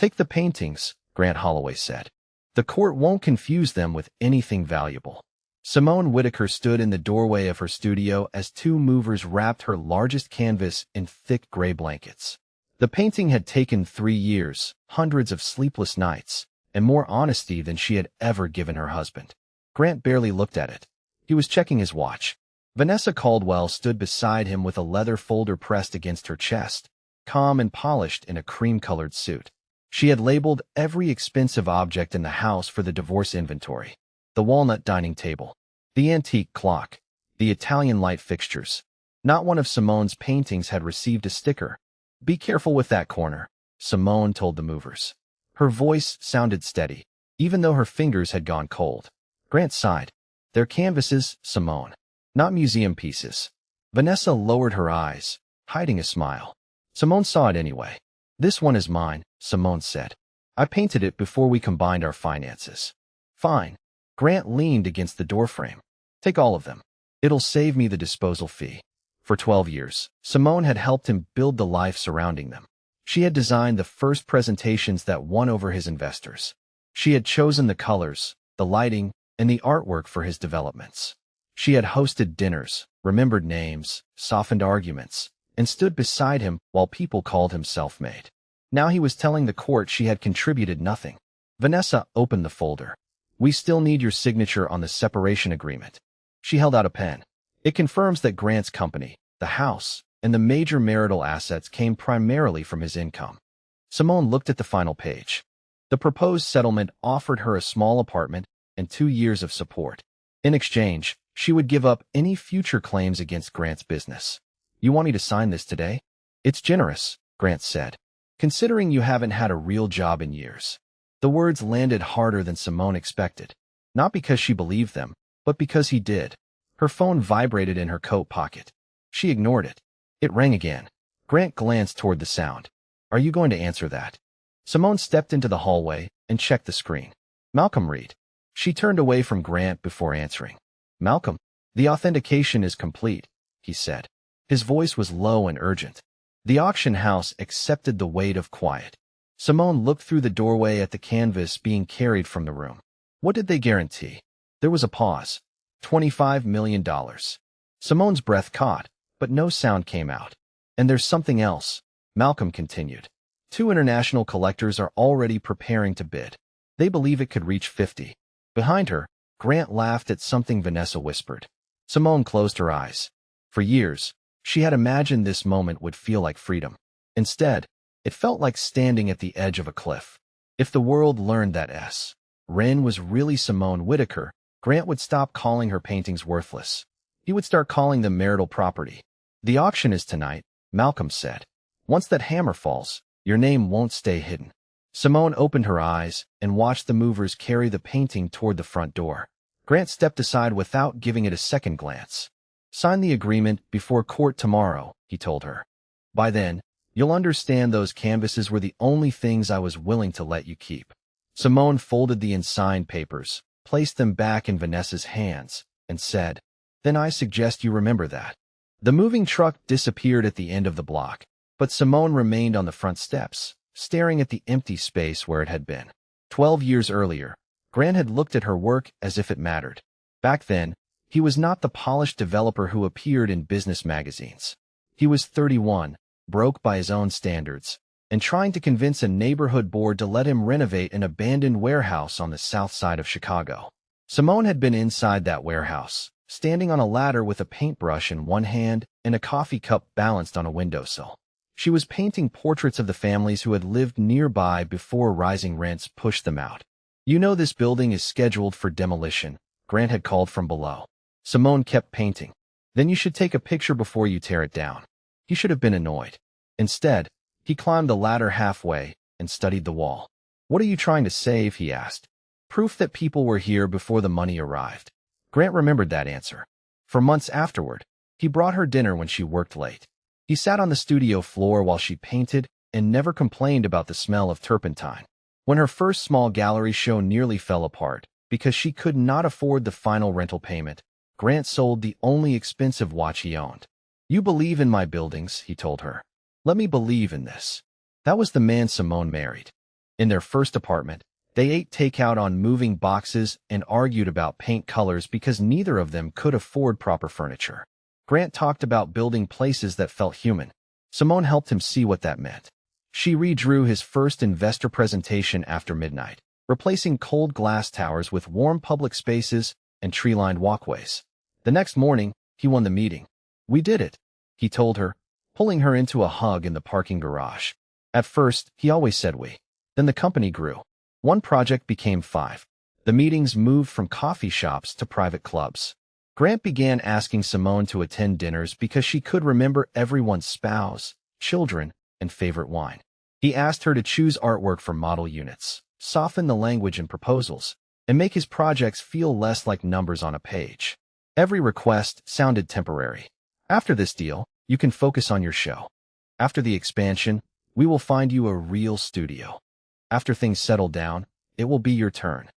Take the paintings, Grant Holloway said. The court won't confuse them with anything valuable. Simone Whitaker stood in the doorway of her studio as two movers wrapped her largest canvas in thick gray blankets. The painting had taken 3 years, hundreds of sleepless nights, and more honesty than she had ever given her husband. Grant barely looked at it. He was checking his watch. Vanessa Caldwell stood beside him with a leather folder pressed against her chest, calm and polished in a cream-colored suit. She had labeled every expensive object in the house for the divorce inventory. The walnut dining table, the antique clock, the Italian light fixtures. Not one of Simone's paintings had received a sticker. "Be careful with that corner," Simone told the movers. Her voice sounded steady, even though her fingers had gone cold. Grant sighed. "They're canvases, Simone, not museum pieces." Vanessa lowered her eyes, hiding a smile. Simone saw it anyway. "This one is mine," Simone said. "I painted it before we combined our finances." "Fine." Grant leaned against the doorframe. "Take all of them. It'll save me the disposal fee." For 12 years, Simone had helped him build the life surrounding them. She had designed the first presentations that won over his investors. She had chosen the colors, the lighting, and the artwork for his developments. She had hosted dinners, remembered names, softened arguments, and stood beside him while people called him self-made. Now he was telling the court she had contributed nothing. Vanessa opened the folder. "We still need your signature on the separation agreement." She held out a pen. "It confirms that Grant's company, the house, and the major marital assets came primarily from his income." Simone looked at the final page. The proposed settlement offered her a small apartment and 2 years of support. In exchange, she would give up any future claims against Grant's business. "You want me to sign this today?" "It's generous," Grant said, "considering you haven't had a real job in years." The words landed harder than Simone expected, not because she believed them, but because he did. Her phone vibrated in her coat pocket. She ignored it. It rang again. Grant glanced toward the sound. "Are you going to answer that?" Simone stepped into the hallway and checked the screen. "Malcolm Reed." She turned away from Grant before answering. "Malcolm, the authentication is complete," he said. His voice was low and urgent. The auction house accepted the weight of quiet. Simone looked through the doorway at the canvas being carried from the room. What did they guarantee? There was a pause. $25 million. Simone's breath caught, but no sound came out. "And there's something else," Malcolm continued. "2 international collectors are already preparing to bid. They believe it could reach 50. Behind her, Grant laughed at something Vanessa whispered. Simone closed her eyes. For years, she had imagined this moment would feel like freedom. Instead, it felt like standing at the edge of a cliff. If the world learned that Ren was really Simone Whitaker, Grant would stop calling her paintings worthless. He would start calling them marital property. "The auction is tonight," Malcolm said. "Once that hammer falls, your name won't stay hidden." Simone opened her eyes and watched the movers carry the painting toward the front door. Grant stepped aside without giving it a second glance. "Sign the agreement before court tomorrow," he told her. "By then, you'll understand those canvases were the only things I was willing to let you keep." Simone folded the unsigned papers, placed them back in Vanessa's hands, and said, "Then I suggest you remember that." The moving truck disappeared at the end of the block, but Simone remained on the front steps, staring at the empty space where it had been. 12 years earlier, Grant had looked at her work as if it mattered. Back then, he was not the polished developer who appeared in business magazines. He was 31, broke by his own standards, and trying to convince a neighborhood board to let him renovate an abandoned warehouse on the south side of Chicago. Simone had been inside that warehouse, standing on a ladder with a paintbrush in one hand and a coffee cup balanced on a windowsill. She was painting portraits of the families who had lived nearby before rising rents pushed them out. "You know this building is scheduled for demolition," Grant had called from below. Simone kept painting. "Then you should take a picture before you tear it down." He should have been annoyed. Instead, he climbed the ladder halfway and studied the wall. "What are you trying to save?" he asked. "Proof that people were here before the money arrived." Grant remembered that answer. For months afterward, he brought her dinner when she worked late. He sat on the studio floor while she painted and never complained about the smell of turpentine. When her first small gallery show nearly fell apart because she could not afford the final rental payment, Grant sold the only expensive watch he owned. "You believe in my buildings," he told her. "Let me believe in this." That was the man Simone married. In their first apartment, they ate takeout on moving boxes and argued about paint colors because neither of them could afford proper furniture. Grant talked about building places that felt human. Simone helped him see what that meant. She redrew his first investor presentation after midnight, replacing cold glass towers with warm public spaces and tree-lined walkways. The next morning, he won the meeting. "We did it," he told her, pulling her into a hug in the parking garage. At first, he always said we. Then the company grew. One project became 5. The meetings moved from coffee shops to private clubs. Grant began asking Simone to attend dinners because she could remember everyone's spouse, children, and favorite wine. He asked her to choose artwork for model units, soften the language in proposals, and make his projects feel less like numbers on a page. Every request sounded temporary. "After this deal, you can focus on your show. After the expansion, we will find you a real studio. After things settle down, it will be your turn."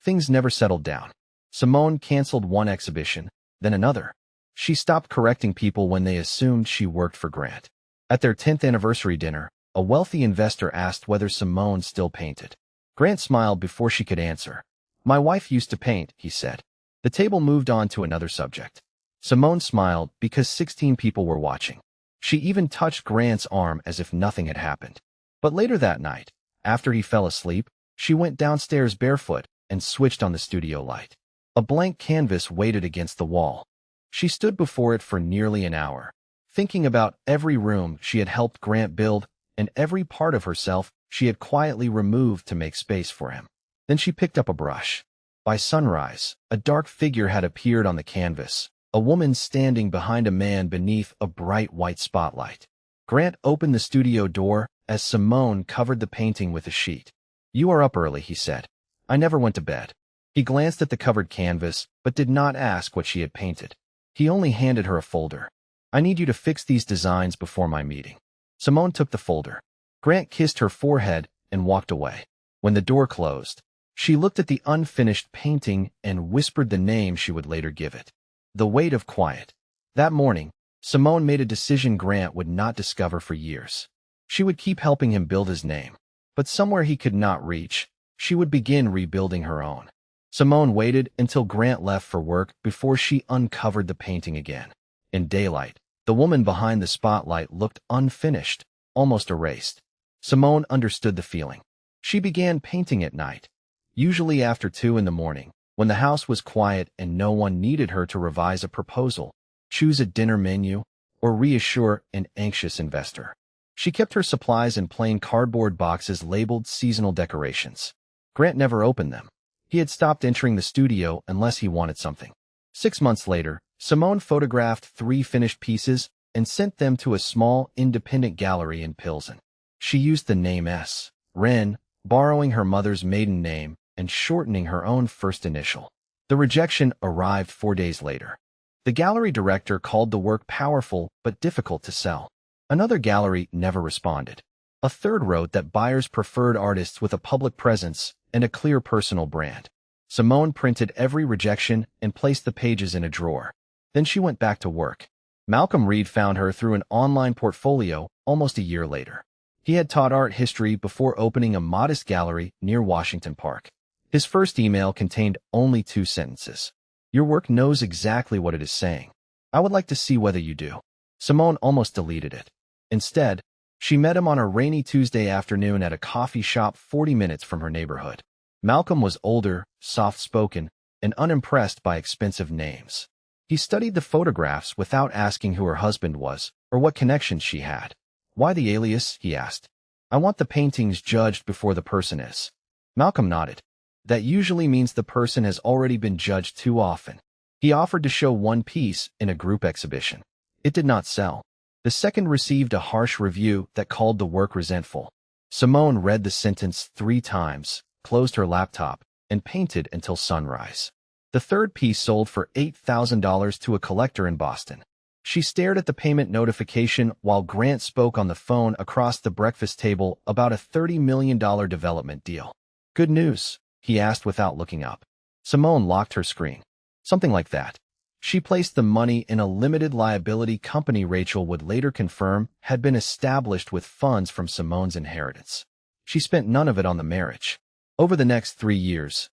Things never settled down. Simone canceled one exhibition, then another. She stopped correcting people when they assumed she worked for Grant. At their 10th anniversary dinner, a wealthy investor asked whether Simone still painted. Grant smiled before she could answer. "My wife used to paint," he said. The table moved on to another subject. Simone smiled because 16 people were watching. She even touched Grant's arm as if nothing had happened. But later that night, after he fell asleep, she went downstairs barefoot and switched on the studio light. A blank canvas waited against the wall. She stood before it for nearly an hour, thinking about every room she had helped Grant build and every part of herself she had quietly removed to make space for him. Then she picked up a brush. By sunrise, a dark figure had appeared on the canvas, a woman standing behind a man beneath a bright white spotlight. Grant opened the studio door as Simone covered the painting with a sheet. "You are up early," he said. "I never went to bed." He glanced at the covered canvas, but did not ask what she had painted. He only handed her a folder. "I need you to fix these designs before my meeting." Simone took the folder. Grant kissed her forehead and walked away. When the door closed, she looked at the unfinished painting and whispered the name she would later give it. The Weight of Quiet. That morning, Simone made a decision Grant would not discover for years. She would keep helping him build his name, but somewhere he could not reach, she would begin rebuilding her own. Simone waited until Grant left for work before she uncovered the painting again. In daylight, the woman behind the spotlight looked unfinished, almost erased. Simone understood the feeling. She began painting at night, usually after 2 in the morning, when the house was quiet and no one needed her to revise a proposal, choose a dinner menu, or reassure an anxious investor. She kept her supplies in plain cardboard boxes labeled seasonal decorations. Grant never opened them. He had stopped entering the studio unless he wanted something. 6 months later, Simone photographed 3 finished pieces and sent them to a small independent gallery in Pilsen. She used the name S. Wren, borrowing her mother's maiden name and shortening her own first initial. The rejection arrived 4 days later. The gallery director called the work powerful but difficult to sell. Another gallery never responded. A third wrote that buyers preferred artists with a public presence and a clear personal brand. Simone printed every rejection and placed the pages in a drawer. Then she went back to work. Malcolm Reed found her through an online portfolio almost a year later. He had taught art history before opening a modest gallery near Washington Park. His first email contained only 2 sentences. "Your work knows exactly what it is saying. I would like to see whether you do." Simone almost deleted it. Instead, she met him on a rainy Tuesday afternoon at a coffee shop 40 minutes from her neighborhood. Malcolm was older, soft-spoken, and unimpressed by expensive names. He studied the photographs without asking who her husband was or what connections she had. "Why the alias?" he asked. "I want the paintings judged before the person is." Malcolm nodded. "That usually means the person has already been judged too often." He offered to show one piece in a group exhibition. It did not sell. The second received a harsh review that called the work resentful. Simone read the sentence 3 times, closed her laptop, and painted until sunrise. The third piece sold for $8,000 to a collector in Boston. She stared at the payment notification while Grant spoke on the phone across the breakfast table about a $30 million development deal. "Good news?" he asked without looking up. Simone locked her screen. "Something like that." She placed the money in a limited liability company Rachel would later confirm had been established with funds from Simone's inheritance. She spent none of it on the marriage. Over the next 3 years,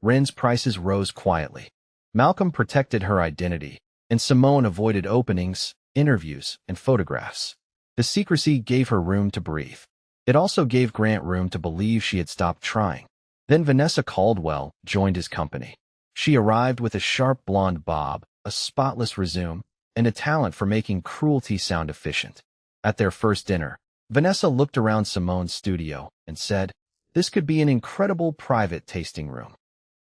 Ren's prices rose quietly. Malcolm protected her identity, and Simone avoided openings, interviews, and photographs. The secrecy gave her room to breathe. It also gave Grant room to believe she had stopped trying. Then Vanessa Caldwell joined his company. She arrived with a sharp blonde bob, a spotless resume, and a talent for making cruelty sound efficient. At their first dinner, Vanessa looked around Simone's studio and said, "This could be an incredible private tasting room."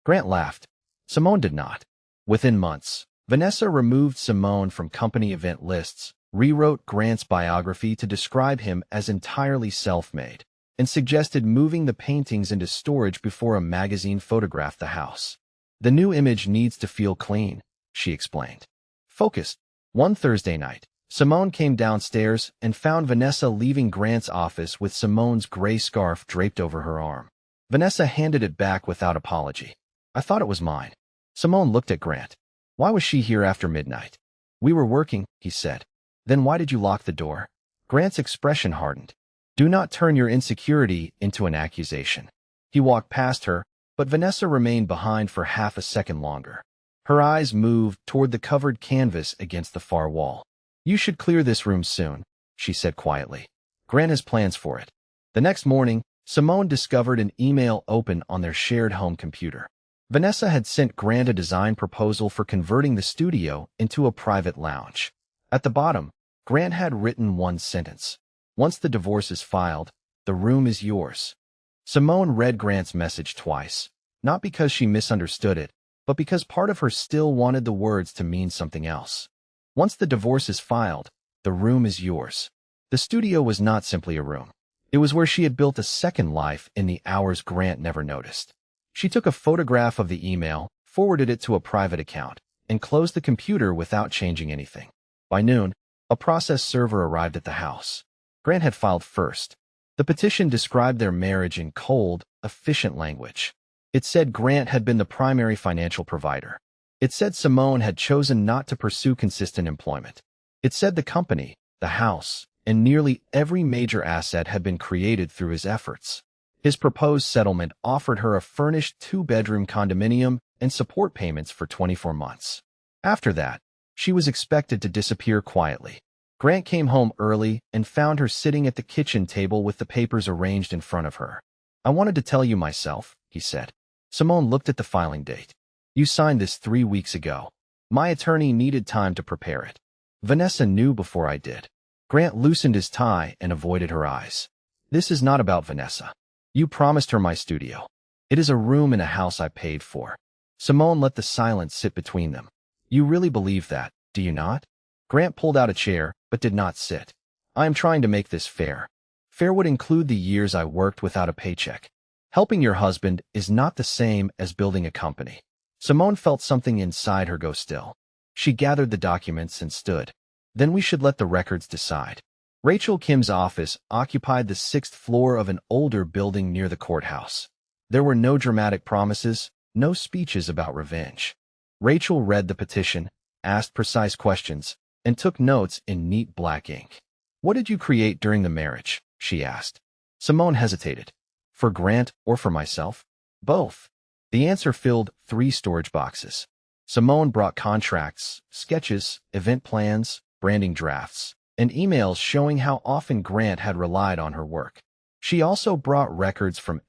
Grant laughed. Simone did not. Within months, Vanessa removed Simone from company event lists, rewrote Grant's biography to describe him as entirely self-made, and suggested moving the paintings into storage before a magazine photographed the house. "The new image needs to feel clean," she explained. Focused. One Thursday night, Simone came downstairs and found Vanessa leaving Grant's office with Simone's gray scarf draped over her arm. Vanessa handed it back without apology. "I thought it was mine." Simone looked at Grant. "Why was she here after midnight?" "We were working," he said. "Then why did you lock the door?" Grant's expression hardened. "Do not turn your insecurity into an accusation." He walked past her, but Vanessa remained behind for half a second longer. Her eyes moved toward the covered canvas against the far wall. "You should clear this room soon," she said quietly. "Grant has plans for it." The next morning, Simone discovered an email open on their shared home computer. Vanessa had sent Grant a design proposal for converting the studio into a private lounge. At the bottom, Grant had written one sentence: "Once the divorce is filed, the room is yours." Simone read Grant's message twice, not because she misunderstood it, but because part of her still wanted the words to mean something else. Once the divorce is filed, the room is yours. The studio was not simply a room. It was where she had built a second life in the hours Grant never noticed. She took a photograph of the email, forwarded it to a private account, and closed the computer without changing anything. By noon, a process server arrived at the house. Grant had filed first. The petition described their marriage in cold, efficient language. It said Grant had been the primary financial provider. It said Simone had chosen not to pursue consistent employment. It said the company, the house, and nearly every major asset had been created through his efforts. His proposed settlement offered her a furnished 2-bedroom condominium and support payments for 24 months. After that, she was expected to disappear quietly. Grant came home early and found her sitting at the kitchen table with the papers arranged in front of her. "I wanted to tell you myself," he said. Simone looked at the filing date. "You signed this 3 weeks ago. My attorney needed time to prepare it. Vanessa knew before I did." Grant loosened his tie and avoided her eyes. "This is not about Vanessa. You promised her my studio. It is a room in a house I paid for." Simone let the silence sit between them. "You really believe that, do you not?" Grant pulled out a chair, but did not sit. "I am trying to make this fair. Fair would include the years I worked without a paycheck. Helping your husband is not the same as building a company." Simone felt something inside her go still. She gathered the documents and stood. "Then we should let the records decide." Rachel Kim's office occupied the 6th floor of an older building near the courthouse. There were no dramatic promises, no speeches about revenge. Rachel read the petition, asked precise questions, and took notes in neat black ink. "What did you create during the marriage?" she asked. Simone hesitated. "For Grant or for myself?" "Both." The answer filled 3 storage boxes. Simone brought contracts, sketches, event plans, branding drafts, and emails showing how often Grant had relied on her work. She also brought records from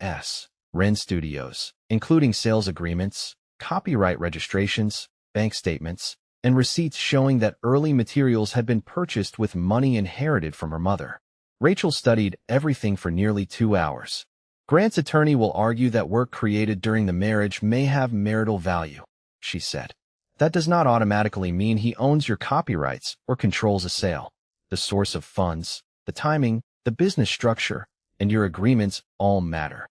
Ren Studios, including sales agreements, copyright registrations, bank statements, and receipts showing that early materials had been purchased with money inherited from her mother. Rachel studied everything for nearly 2 hours. "Grant's attorney will argue that work created during the marriage may have marital value," she said. "That does not automatically mean he owns your copyrights or controls a sale. The source of funds, the timing, the business structure, and your agreements all matter."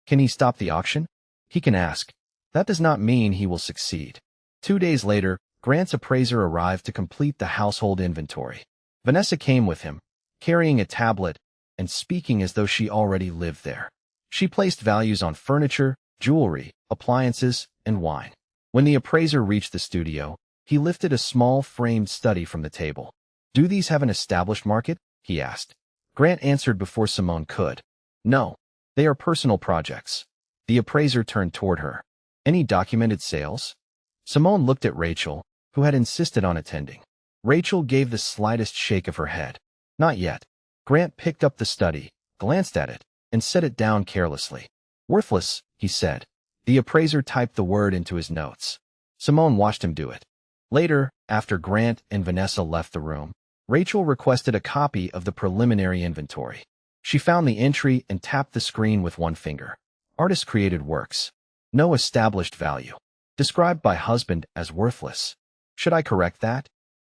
"Can he stop the auction?" "He can ask. That does not mean he will succeed." 2 days later, Grant's appraiser arrived to complete the household inventory. Vanessa came with him, carrying a tablet and speaking as though she already lived there. She placed values on furniture, jewelry, appliances, and wine. When the appraiser reached the studio, he lifted a small framed study from the table. "Do these have an established market?" he asked. Grant answered before Simone could. No, they are personal projects. The appraiser turned toward her. Any documented sales? Simone looked at Rachel, who had insisted on attending. Rachel gave the slightest shake of her head. Not yet. Grant picked up the study, glanced at it, and set it down carelessly. Worthless, he said. The appraiser typed the word into his notes. Simone watched him do it. Later, after Grant and Vanessa left the room, Rachel requested a copy of the preliminary inventory. She found the entry and tapped the screen with one finger. Artist-created works. No established value. Described by husband as worthless. Should I correct that?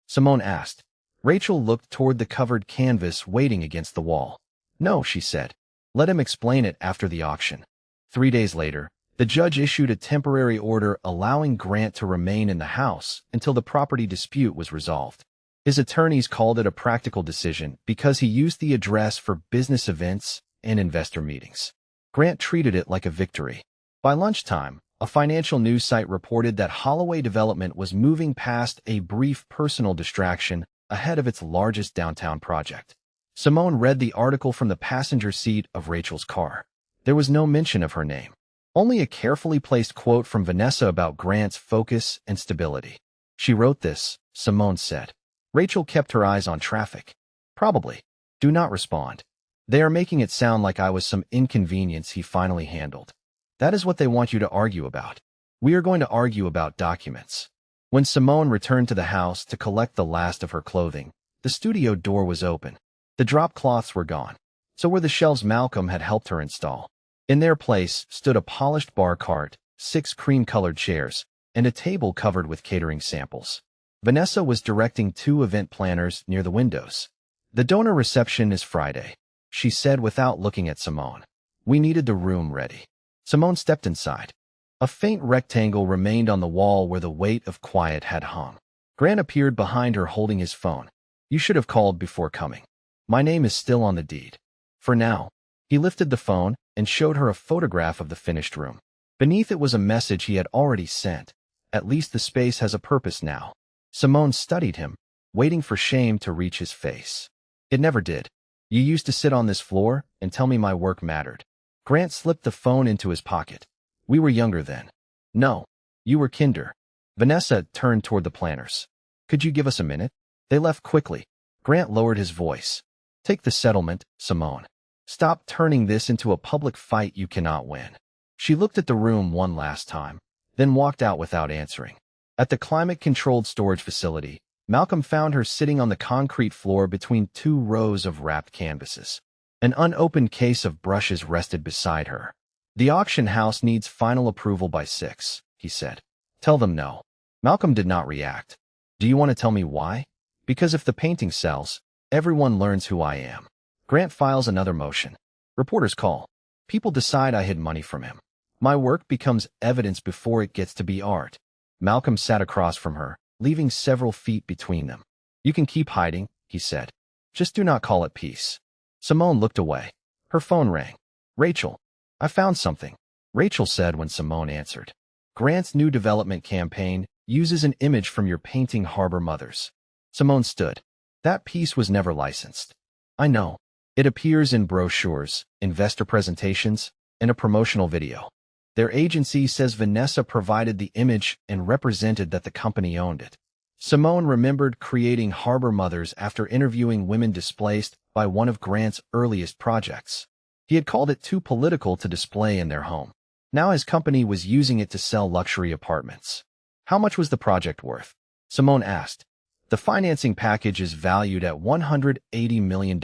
Simone asked. Rachel looked toward the covered canvas waiting against the wall. No, she said. Let him explain it after the auction. 3 days later, the judge issued a temporary order allowing Grant to remain in the house until the property dispute was resolved. His attorneys called it a practical decision because he used the address for business events and investor meetings. Grant treated it like a victory. By lunchtime, a financial news site reported that Holloway Development was moving past a brief personal distraction ahead of its largest downtown project. Simone read the article from the passenger seat of Rachel's car. There was no mention of her name. Only a carefully placed quote from Vanessa about Grant's focus and stability. She wrote this, Simone said. Rachel kept her eyes on traffic. Probably. Do not respond. They are making it sound like I was some inconvenience he finally handled. That is what they want you to argue about. We are going to argue about documents. When Simone returned to the house to collect the last of her clothing, the studio door was open. The drop cloths were gone. So were the shelves Malcolm had helped her install. In their place stood a polished bar cart, 6 cream-colored chairs, and a table covered with catering samples. Vanessa was directing 2 event planners near the windows. The donor reception is Friday, she said without looking at Simone. We needed the room ready. Simone stepped inside. A faint rectangle remained on the wall where the weight of quiet had hung. Grant appeared behind her holding his phone. You should have called before coming. My name is still on the deed. For now. He lifted the phone and showed her a photograph of the finished room. Beneath it was a message he had already sent. At least the space has a purpose now. Simone studied him, waiting for shame to reach his face. It never did. You used to sit on this floor and tell me my work mattered. Grant slipped the phone into his pocket. We were younger then. No, you were kinder. Vanessa turned toward the planners. Could you give us a minute? They left quickly. Grant lowered his voice. Take the settlement, Simone. Stop turning this into a public fight you cannot win. She looked at the room one last time, then walked out without answering. At the climate-controlled storage facility, Malcolm found her sitting on the concrete floor between 2 rows of wrapped canvases. An unopened case of brushes rested beside her. The auction house needs final approval by 6, he said. Tell them no. Malcolm did not react. Do you want to tell me why? Because if the painting sells, everyone learns who I am. Grant files another motion. Reporters call. People decide I hid money from him. My work becomes evidence before it gets to be art. Malcolm sat across from her, leaving several feet between them. You can keep hiding, he said. Just do not call it peace. Simone looked away. Her phone rang. Rachel. I found something, Rachel said when Simone answered. Grant's new development campaign uses an image from your painting Harbor Mothers. Simone stood. That piece was never licensed. I know. It appears in brochures, investor presentations, and a promotional video. Their agency says Vanessa provided the image and represented that the company owned it. Simone remembered creating Harbor Mothers after interviewing women displaced by one of Grant's earliest projects. He had called it too political to display in their home. Now his company was using it to sell luxury apartments. How much was the project worth? Simone asked. The financing package is valued at $180 million.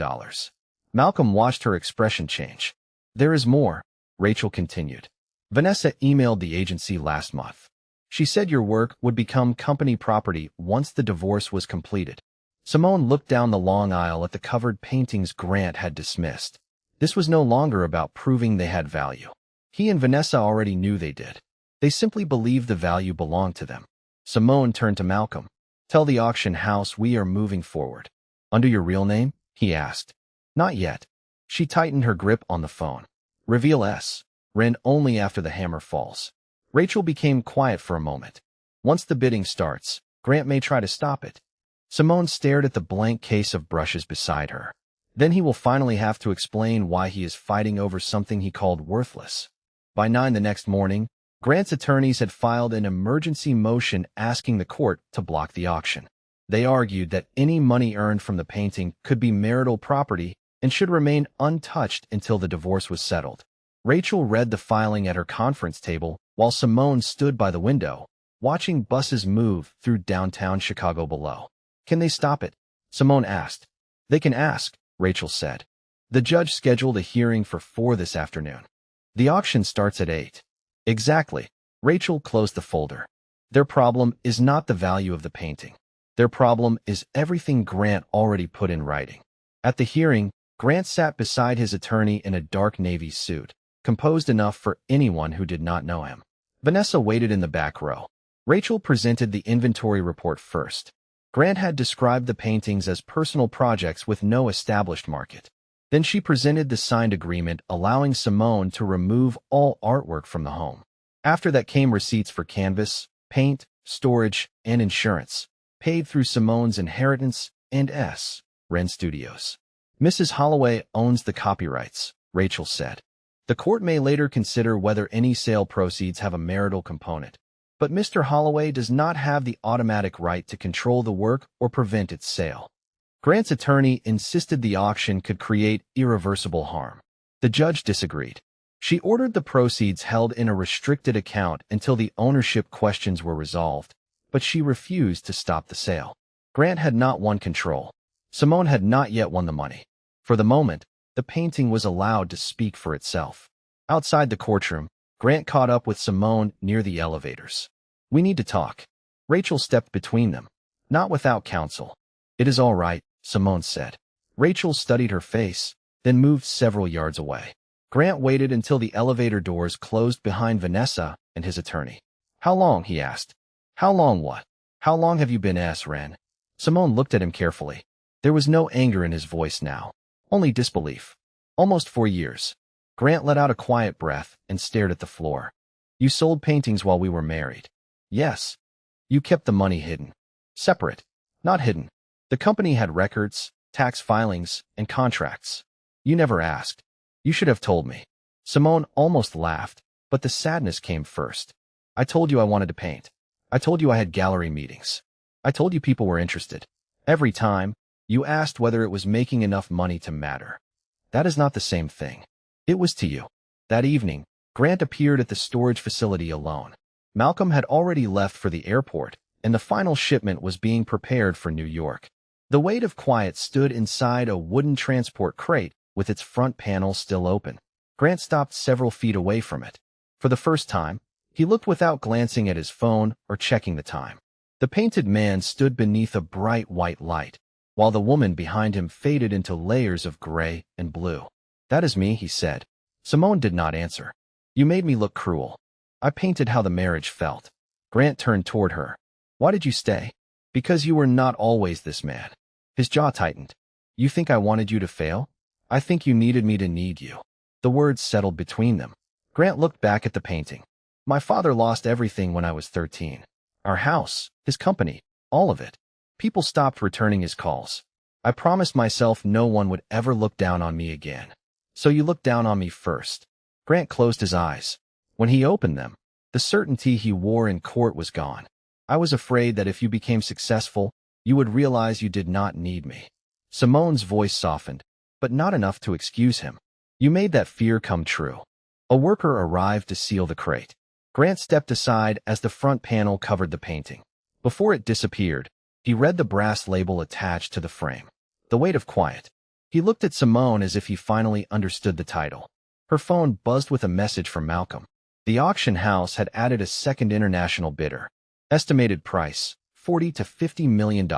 Malcolm watched her expression change. There is more, Rachel continued. Vanessa emailed the agency last month. She said your work would become company property once the divorce was completed. Simone looked down the long aisle at the covered paintings Grant had dismissed. This was no longer about proving they had value. He and Vanessa already knew they did. They simply believed the value belonged to them. Simone turned to Malcolm. Tell the auction house we are moving forward. Under your real name? He asked. Not yet. She tightened her grip on the phone. Reveal S. Ren only after the hammer falls. Rachel became quiet for a moment. Once the bidding starts, Grant may try to stop it. Simone stared at the blank case of brushes beside her. Then he will finally have to explain why he is fighting over something he called worthless. By 9 the next morning, Grant's attorneys had filed an emergency motion asking the court to block the auction. They argued that any money earned from the painting could be marital property and should remain untouched until the divorce was settled. Rachel read the filing at her conference table while Simone stood by the window, watching buses move through downtown Chicago below. "Can they stop it?" Simone asked. "They can ask," Rachel said. The judge scheduled a hearing for 4 this afternoon. "The auction starts at 8. "Exactly." Rachel closed the folder. "Their problem is not the value of the painting. Their problem is everything Grant already put in writing." At the hearing, Grant sat beside his attorney in a dark navy suit, composed enough for anyone who did not know him. Vanessa waited in the back row. Rachel presented the inventory report first. Grant had described the paintings as personal projects with no established market. Then she presented the signed agreement allowing Simone to remove all artwork from the home. After that came receipts for canvas, paint, storage, and insurance, paid through Simone's inheritance and Wren Studios. "Mrs. Holloway owns the copyrights," Rachel said. "The court may later consider whether any sale proceeds have a marital component, but Mr. Holloway does not have the automatic right to control the work or prevent its sale." Grant's attorney insisted the auction could create irreversible harm. The judge disagreed. She ordered the proceeds held in a restricted account until the ownership questions were resolved, but she refused to stop the sale. Grant had not won control. Simone had not yet won the money. For the moment, the painting was allowed to speak for itself. Outside the courtroom, Grant caught up with Simone near the elevators. "We need to talk." Rachel stepped between them. "Not without counsel." "It is all right," Simone said. Rachel studied her face, then moved several yards away. Grant waited until the elevator doors closed behind Vanessa and his attorney. "How long?" he asked. "How long what? How long have you been Wren?" Simone looked at him carefully. There was no anger in his voice now, only disbelief. "Almost 4 years." Grant let out a quiet breath and stared at the floor. "You sold paintings while we were married." "Yes." "You kept the money hidden." "Separate, not hidden. The company had records, tax filings, and contracts. You never asked. You should have told me." Simone almost laughed, but the sadness came first. "I told you I wanted to paint. I told you I had gallery meetings. I told you people were interested. Every time, you asked whether it was making enough money to matter. That is not the same thing. It was to you." That evening, Grant appeared at the storage facility alone. Malcolm had already left for the airport, and the final shipment was being prepared for New York. The Weight of Quiet stood inside a wooden transport crate with its front panel still open. Grant stopped several feet away from it. For the first time, he looked without glancing at his phone or checking the time. The painted man stood beneath a bright white light, while the woman behind him faded into layers of gray and blue. "That is me," he said. Simone did not answer. "You made me look cruel. I painted how the marriage felt." Grant turned toward her. "Why did you stay?" "Because you were not always this man." His jaw tightened. "You think I wanted you to fail? I think you needed me to need you." The words settled between them. Grant looked back at the painting. "My father lost everything when I was 13. Our house, his company, all of it. People stopped returning his calls. I promised myself no one would ever look down on me again. So you looked down on me first." Grant closed his eyes. When he opened them, the certainty he wore in court was gone. "I was afraid that if you became successful, you would realize you did not need me." Simone's voice softened, but not enough to excuse him. "You made that fear come true." A worker arrived to seal the crate. Grant stepped aside as the front panel covered the painting. Before it disappeared, he read the brass label attached to the frame. "The Weight of Quiet." He looked at Simone as if he finally understood the title. Her phone buzzed with a message from Malcolm. The auction house had added a second international bidder. Estimated price, $40 to $50 million.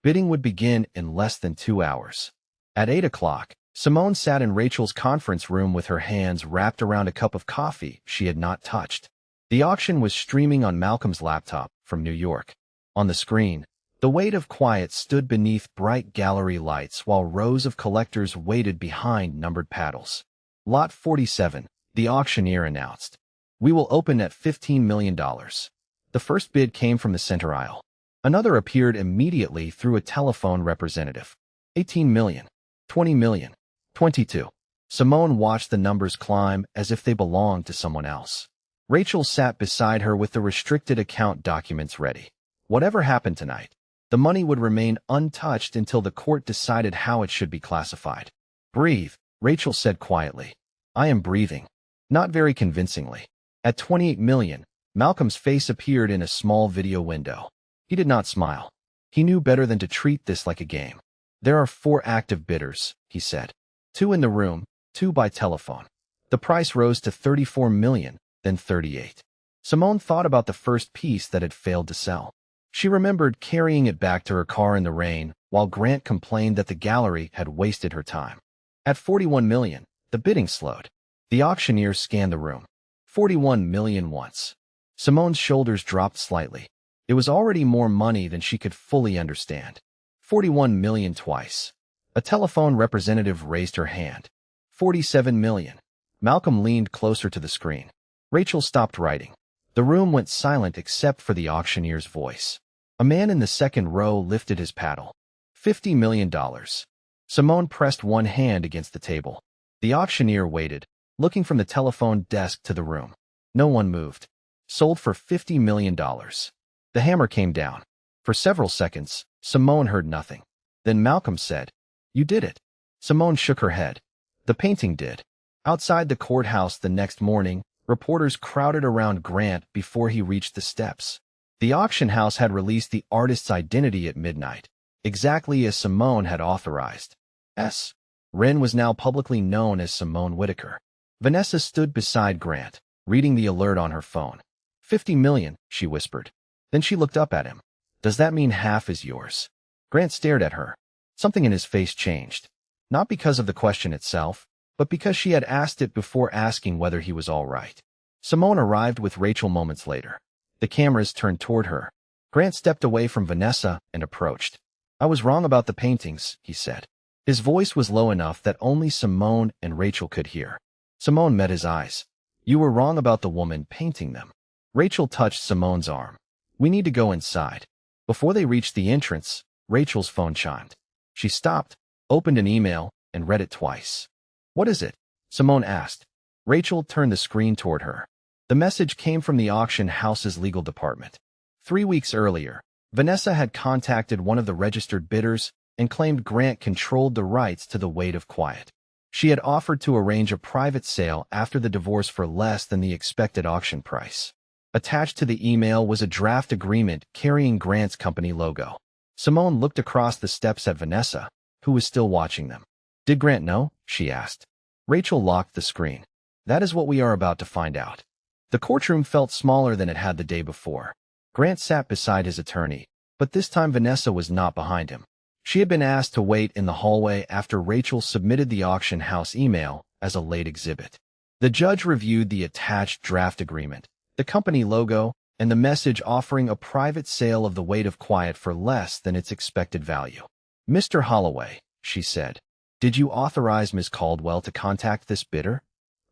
Bidding would begin in less than 2 hours. At 8 o'clock, Simone sat in Rachel's conference room with her hands wrapped around a cup of coffee she had not touched. The auction was streaming on Malcolm's laptop from New York. On the screen, The Weight of Quiet stood beneath bright gallery lights while rows of collectors waited behind numbered paddles. Lot 47, the auctioneer announced. "We will open at $15 million. The first bid came from the center aisle. Another appeared immediately through a telephone representative. $18 million. 20 million. 22. Simone watched the numbers climb as if they belonged to someone else. Rachel sat beside her with the restricted account documents ready. Whatever happened tonight, the money would remain untouched until the court decided how it should be classified. Breathe, Rachel said quietly. I am breathing. Not very convincingly. At 28 million, Malcolm's face appeared in a small video window. He did not smile. He knew better than to treat this like a game. There are 4 active bidders, he said. 2 in the room, 2 by telephone. The price rose to 34 million, then 38. Simone thought about the first piece that had failed to sell. She remembered carrying it back to her car in the rain while Grant complained that the gallery had wasted her time. At 41 million, the bidding slowed. The auctioneer scanned the room. 41 million once. Simone's shoulders dropped slightly. It was already more money than she could fully understand. 41 million twice. A telephone representative raised her hand. 47 million. Malcolm leaned closer to the screen. Rachel stopped writing. The room went silent except for the auctioneer's voice. A man in the second row lifted his paddle. $50 million. Simone pressed one hand against the table. The auctioneer waited, looking from the telephone desk to the room. No one moved. Sold for $50 million. The hammer came down. For several seconds, Simone heard nothing. Then Malcolm said, "You did it." Simone shook her head. The painting did. Outside the courthouse the next morning, reporters crowded around Grant before he reached the steps. The auction house had released the artist's identity at midnight, exactly as Simone had authorized. Wren was now publicly known as Simone Whitaker. Vanessa stood beside Grant, reading the alert on her phone. 50 million, she whispered. Then she looked up at him. Does that mean half is yours? Grant stared at her. Something in his face changed. Not because of the question itself, but because she had asked it before asking whether he was all right. Simone arrived with Rachel moments later. The cameras turned toward her. Grant stepped away from Vanessa and approached. I was wrong about the paintings, he said. His voice was low enough that only Simone and Rachel could hear. Simone met his eyes. You were wrong about the woman painting them. Rachel touched Simone's arm. We need to go inside. Before they reached the entrance, Rachel's phone chimed. She stopped, opened an email, and read it twice. What is it? Simone asked. Rachel turned the screen toward her. The message came from the auction house's legal department. 3 weeks earlier, Vanessa had contacted one of the registered bidders and claimed Grant controlled the rights to the Weight of Quiet. She had offered to arrange a private sale after the divorce for less than the expected auction price. Attached to the email was a draft agreement carrying Grant's company logo. Simone looked across the steps at Vanessa, who was still watching them. Did Grant know? She asked. Rachel locked the screen. That is what we are about to find out. The courtroom felt smaller than it had the day before. Grant sat beside his attorney, but this time Vanessa was not behind him. She had been asked to wait in the hallway after Rachel submitted the auction house email as a late exhibit. The judge reviewed the attached draft agreement, the company logo, and the message offering a private sale of the Weight of Quiet for less than its expected value. Mr. Holloway, she said, did you authorize Ms. Caldwell to contact this bidder?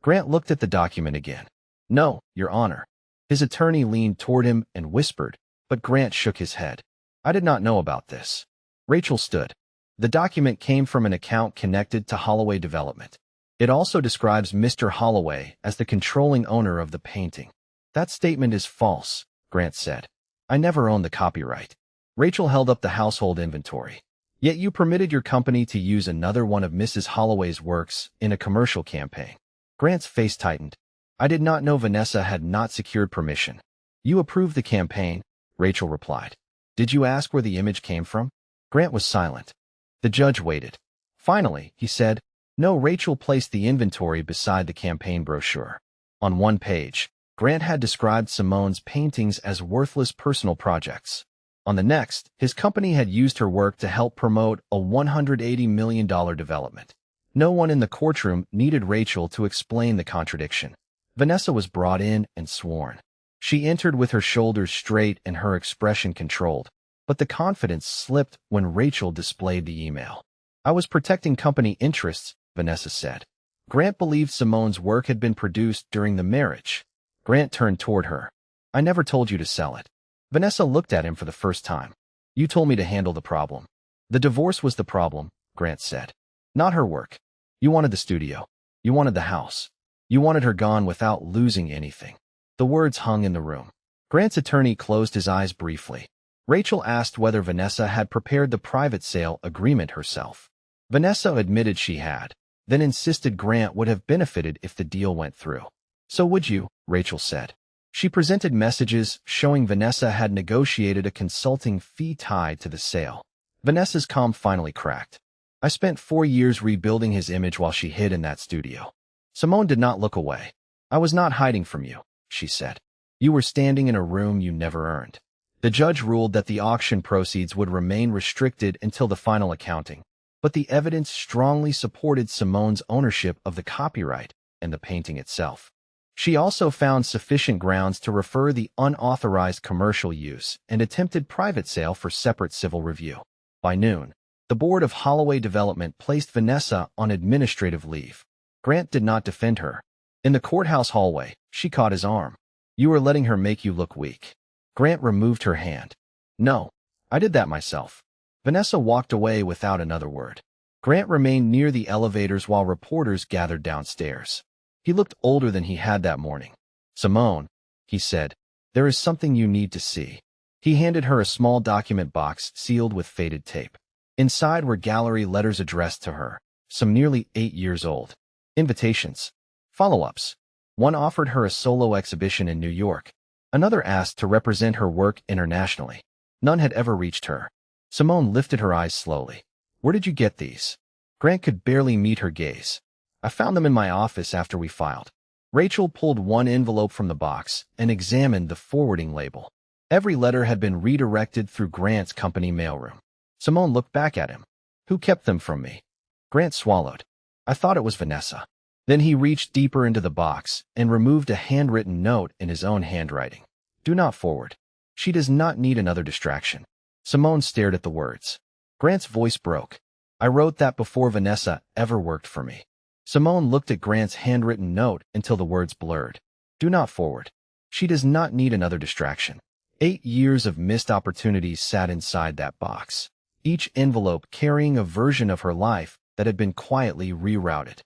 Grant looked at the document again. No, Your Honor. His attorney leaned toward him and whispered, but Grant shook his head. I did not know about this. Rachel stood. The document came from an account connected to Holloway Development. It also describes Mr. Holloway as the controlling owner of the painting. That statement is false, Grant said. I never owned the copyright. Rachel held up the household inventory. Yet you permitted your company to use another one of Mrs. Holloway's works in a commercial campaign. Grant's face tightened. I did not know Vanessa had not secured permission. You approved the campaign, Rachel replied. Did you ask where the image came from? Grant was silent. The judge waited. Finally, he said, no. Rachel placed the inventory beside the campaign brochure. On one page, Grant had described Simone's paintings as worthless personal projects. On the next, his company had used her work to help promote a $180 million development. No one in the courtroom needed Rachel to explain the contradiction. Vanessa was brought in and sworn. She entered with her shoulders straight and her expression controlled, but the confidence slipped when Rachel displayed the email. I was protecting company interests, Vanessa said. Grant believed Simone's work had been produced during the marriage. Grant turned toward her. I never told you to sell it. Vanessa looked at him for the first time. You told me to handle the problem. The divorce was the problem, Grant said. Not her work. You wanted the studio. You wanted the house. You wanted her gone without losing anything. The words hung in the room. Grant's attorney closed his eyes briefly. Rachel asked whether Vanessa had prepared the private sale agreement herself. Vanessa admitted she had, then insisted Grant would have benefited if the deal went through. So would you, Rachel said. She presented messages showing Vanessa had negotiated a consulting fee tied to the sale. Vanessa's calm finally cracked. I spent 4 years rebuilding his image while she hid in that studio. Simone did not look away. I was not hiding from you, she said. You were standing in a room you never earned. The judge ruled that the auction proceeds would remain restricted until the final accounting, but the evidence strongly supported Simone's ownership of the copyright and the painting itself. She also found sufficient grounds to refer the unauthorized commercial use and attempted private sale for separate civil review. By noon, the board of Holloway Development placed Vanessa on administrative leave. Grant did not defend her. In the courthouse hallway, she caught his arm. You were letting her make you look weak. Grant removed her hand. No, I did that myself. Vanessa walked away without another word. Grant remained near the elevators while reporters gathered downstairs. He looked older than he had that morning. Simone, he said, there is something you need to see. He handed her a small document box sealed with faded tape. Inside were gallery letters addressed to her, some nearly 8 years old. Invitations. Follow-ups. One offered her a solo exhibition in New York. Another asked to represent her work internationally. None had ever reached her. Simone lifted her eyes slowly. Where did you get these? Grant could barely meet her gaze. I found them in my office after we filed. Rachel pulled one envelope from the box and examined the forwarding label. Every letter had been redirected through Grant's company mailroom. Simone looked back at him. Who kept them from me? Grant swallowed. I thought it was Vanessa. Then he reached deeper into the box and removed a handwritten note in his own handwriting. Do not forward. She does not need another distraction. Simone stared at the words. Grant's voice broke. I wrote that before Vanessa ever worked for me. Simone looked at Grant's handwritten note until the words blurred. Do not forward. She does not need another distraction. 8 years of missed opportunities sat inside that box, each envelope carrying a version of her life that had been quietly rerouted.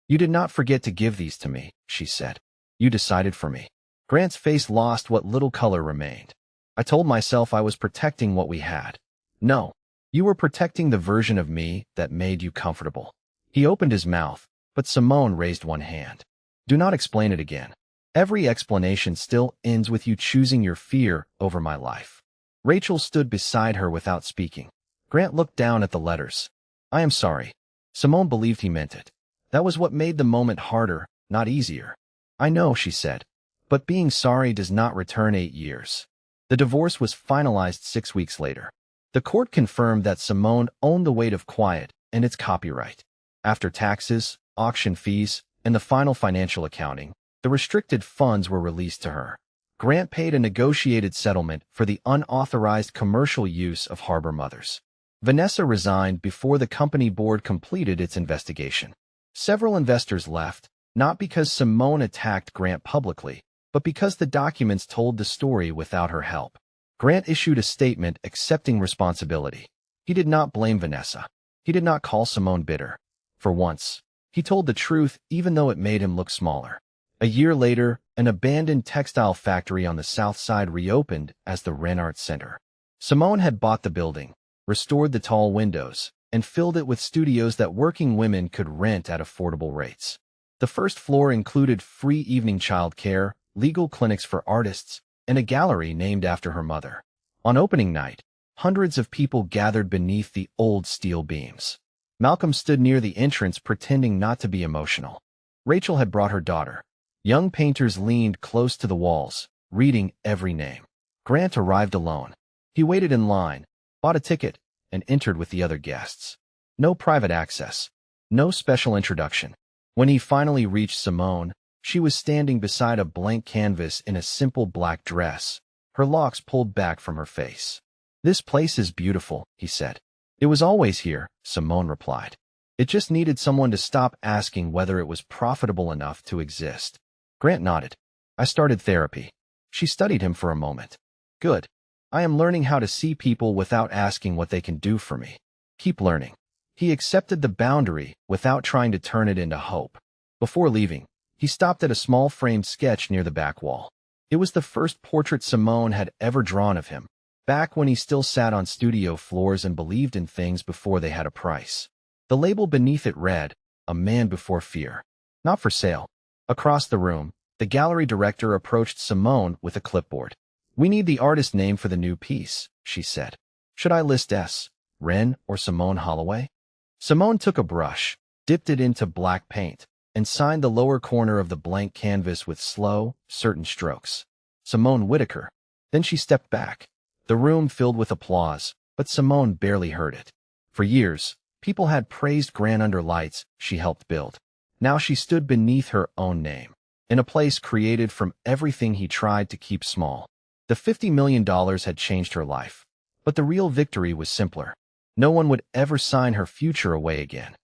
You did not forget to give these to me, she said. You decided for me. Grant's face lost what little color remained. I told myself I was protecting what we had. No, you were protecting the version of me that made you comfortable. He opened his mouth, but Simone raised one hand. Do not explain it again. Every explanation still ends with you choosing your fear over my life. Rachel stood beside her without speaking. Grant looked down at the letters. I am sorry. Simone believed he meant it. That was what made the moment harder, not easier. I know, she said, but being sorry does not return 8 years. The divorce was finalized 6 weeks later. The court confirmed that Simone owned the weight of Quiet and its copyright. After taxes, auction fees, and the final financial accounting, the restricted funds were released to her. Grant paid a negotiated settlement for the unauthorized commercial use of Harbor Mothers. Vanessa resigned before the company board completed its investigation. Several investors left, not because Simone attacked Grant publicly, but because the documents told the story without her help. Grant issued a statement accepting responsibility. He did not blame Vanessa. He did not call Simone bitter. For once, he told the truth even though it made him look smaller. A year later, an abandoned textile factory on the south side reopened as the Renart Center. Simone had bought the building, restored the tall windows, and filled it with studios that working women could rent at affordable rates. The first floor included free evening childcare, legal clinics for artists, and a gallery named after her mother. On opening night, hundreds of people gathered beneath the old steel beams. Malcolm stood near the entrance pretending not to be emotional. Rachel had brought her daughter. Young painters leaned close to the walls, reading every name. Grant arrived alone. He waited in line, bought a ticket, and entered with the other guests. No private access. No special introduction. When he finally reached Simone, she was standing beside a blank canvas in a simple black dress, her locks pulled back from her face. This place is beautiful, he said. It was always here, Simone replied. It just needed someone to stop asking whether it was profitable enough to exist. Grant nodded. I started therapy. She studied him for a moment. Good. I am learning how to see people without asking what they can do for me. Keep learning. He accepted the boundary without trying to turn it into hope. Before leaving, he stopped at a small framed sketch near the back wall. It was the first portrait Simone had ever drawn of him, back when he still sat on studio floors and believed in things before they had a price. The label beneath it read, "A Man Before Fear. Not for sale." Across the room, the gallery director approached Simone with a clipboard. "We need the artist name for the new piece," she said. "Should I list S. Ren or Simone Holloway?" Simone took a brush, dipped it into black paint, and signed the lower corner of the blank canvas with slow, certain strokes. "Simone Whitaker." Then she stepped back. The room filled with applause, but Simone barely heard it. For years, people had praised Grant under lights she helped build. Now she stood beneath her own name, in a place created from everything he tried to keep small. The $50 million had changed her life, but the real victory was simpler. No one would ever sign her future away again.